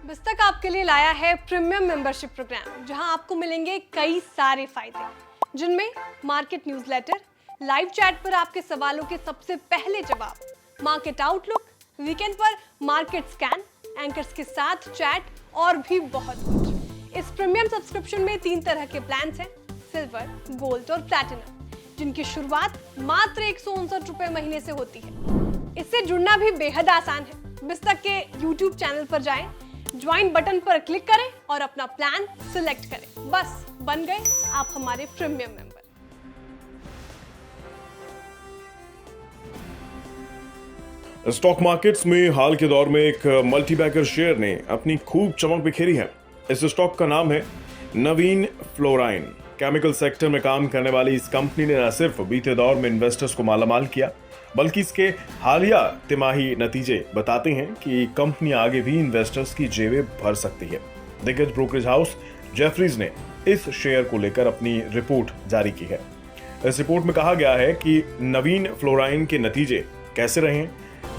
बिस्तक आपके लिए लाया है प्रीमियम मेंबरशिप प्रोग्राम, जहां आपको मिलेंगे कई सारे फायदे, जिनमें मार्केट न्यूज़लेटर, लाइव चैट पर आपके सवालों के सबसे पहले जवाब, मार्केट आउटलुक, वीकेंड पर मार्केट स्कैन, एंकर्स के साथ चैट और भी बहुत कुछ। इस प्रीमियम सब्सक्रिप्शन में 3 तरह के प्लान्स हैं, सिल्वर, गोल्ड और प्लैटिनम, जिनकी शुरुआत मात्र 159 रुपए महीने से होती है। इससे जुड़ना भी बेहद आसान है। बिस्तक के YouTube चैनल पर जाएं, ज्वाइन बटन पर क्लिक करें और अपना प्लान सिलेक्ट करें। बस बन गए आप हमारे प्रीमियम मेंबर। स्टॉक मार्केट्स में हाल के दौर में एक मल्टीबैगर शेयर ने अपनी खूब चमक बिखेरी है। इस स्टॉक का नाम है नवीन फ्लोराइन। केमिकल सेक्टर में काम करने वाली इस कंपनी ने न सिर्फ बीते दौर में इन्वेस्टर्स को मालामाल किया, बल्कि इसके हालिया तिमाही नतीजे बताते हैं कि कंपनी आगे भी इन्वेस्टर्स की जेबें भर सकती है। दिग्गज ब्रोकरेज हाउस जेफरीज ने इस शेयर को लेकर अपनी रिपोर्ट जारी की है। इस रिपोर्ट में कहा गया है कि नवीन फ्लोराइन के नतीजे कैसे रहे,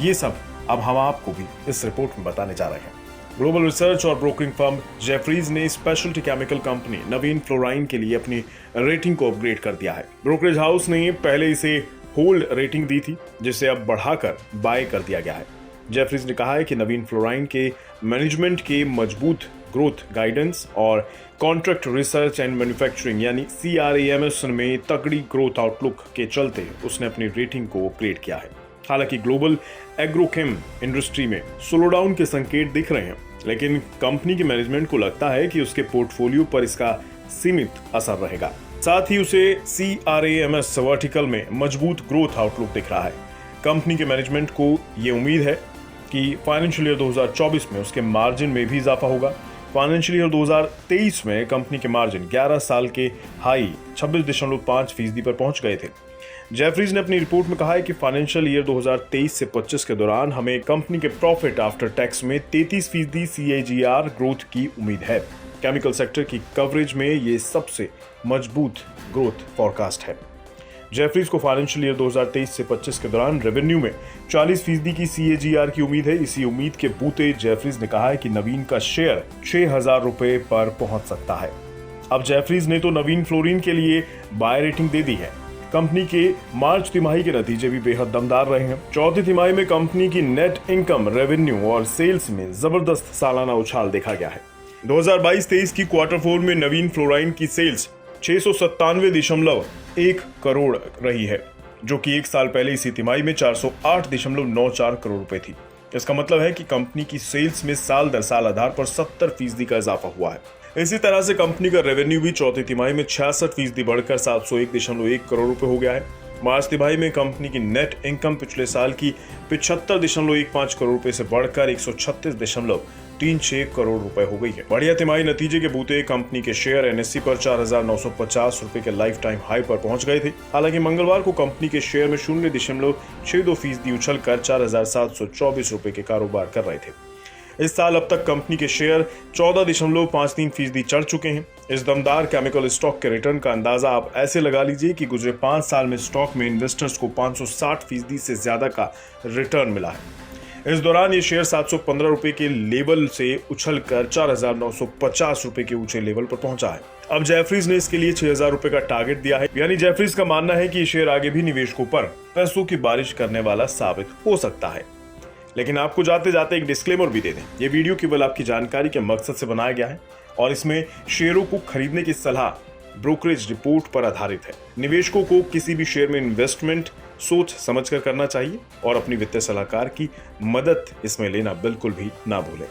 ये सब अब हम आपको भी इस रिपोर्ट में बताने जा रहे हैं। ग्लोबल रिसर्च और ब्रोकरिंग फर्म जेफरीज ने स्पेशलिटी केमिकल कंपनी नवीन फ्लोराइन के लिए अपनी रेटिंग को अपग्रेड कर दिया है। ब्रोकरेज हाउस ने पहले इसे होल्ड रेटिंग दी थी, जिसे अब बढ़ाकर बाय कर दिया गया है। जेफरीज ने कहा है कि नवीन फ्लोराइन के मैनेजमेंट के मजबूत ग्रोथ गाइडेंस और कॉन्ट्रैक्ट रिसर्च एंड मैन्युफैक्चरिंग यानी CRAMS में तगड़ी ग्रोथ आउटलुक के चलते उसने अपनी रेटिंग को अपग्रेड किया है। हालांकि ग्लोबल एग्रोकेम इंडस्ट्री में स्लोडाउन के संकेत दिख रहे हैं, लेकिन कंपनी के मैनेजमेंट को लगता है कि उसके पोर्टफोलियो पर इसका सीमित असर रहेगा। साथ ही उसे CRAMS वर्टिकल में मजबूत ग्रोथ आउटलुक दिख रहा है। कंपनी के मैनेजमेंट को ये उम्मीद है कि फाइनेंशियल ईयर 2024 में उसके मार्जिन में भी इजाफा होगा। फाइनेंशियल ईयर 2023 में कंपनी के मार्जिन 11 साल के हाई 26.5% पर पहुंच गए थे। जेफरीज ने अपनी रिपोर्ट में कहा है कि फाइनेंशियल ईयर 2023 से 25 के दौरान हमें कंपनी के प्रॉफिट आफ्टर टैक्स में 33% CAGR ग्रोथ की उम्मीद है। केमिकल सेक्टर की कवरेज में ये सबसे मजबूत ग्रोथ फॉरकास्ट है। जेफरीज को फाइनेंशियल ईयर 2023 से 25 के दौरान रेवेन्यू में 40% की CAGR की उम्मीद है। इसी उम्मीद के बूते जेफरीज ने कहा है कि नवीन का शेयर 6,000 रुपए पर पहुंच सकता है। अब जेफरीज ने तो नवीन फ्लोरिन के लिए बाय रेटिंग दे दी है। कंपनी के मार्च तिमाही के नतीजे भी बेहद दमदार रहे हैं। चौथी तिमाही में कंपनी की नेट इनकम, रेवेन्यू और सेल्स में जबरदस्त सालाना उछाल देखा गया है। 2022-23 की क्वार्टर 4 में नवीन फ्लोराइन की सेल्स 697.1 करोड़ रही है, जो कि एक साल पहले इसी तिमाही में 408.94 करोड़ रुपए थी। इसका मतलब है कि कंपनी की सेल्स में साल दर साल आधार पर 70% का इजाफा हुआ है। इसी तरह से कंपनी का रेवेन्यू भी चौथी तिमाही में 66% बढ़कर 701.1 करोड़ रुपए हो गया है। मार्च तिमाही में कंपनी की नेट इनकम पिछले साल की 75.15 करोड़ रुपए से बढ़कर 136.36 करोड़ रुपए हो गई है। बढ़िया तिमाही नतीजे के बूते कंपनी के शेयर NSE पर 4,950 रुपए के लाइफ टाइम हाई पर पहुंच गए थे। हालांकि मंगलवार को कंपनी के शेयर में 0.62% उछल कर 4,724 रुपए के कारोबार कर रहे थे। इस साल अब तक कंपनी के शेयर 14.53% चढ़ चुके हैं। इस दमदार केमिकल स्टॉक के रिटर्न का अंदाजा आप ऐसे लगा लीजिए कि गुजरे 5 साल में स्टॉक में इन्वेस्टर्स को 560% से ज्यादा का रिटर्न मिला है। इस दौरान ये शेयर 715 रुपए के लेवल से उछलकर 4,950 रुपए के ऊंचे लेवल पर पहुंचा है। अब जेफरीज ने इसके लिए 6,000 रुपए का टारगेट दिया है। यानी जेफरीज का मानना है कि ये शेयर आगे भी निवेशकों पर पैसों की बारिश करने वाला साबित हो सकता है। लेकिन आपको जाते जाते एक डिस्क्लेमर भी दे दें, ये वीडियो केवल आपकी जानकारी के मकसद से बनाया गया है और इसमें शेयरों को खरीदने की सलाह ब्रोकरेज रिपोर्ट पर आधारित है। निवेशकों को किसी भी शेयर में इन्वेस्टमेंट सोच समझकर करना चाहिए और अपनी वित्तीय सलाहकार की मदद इसमें लेना बिल्कुल भी ना भूलें।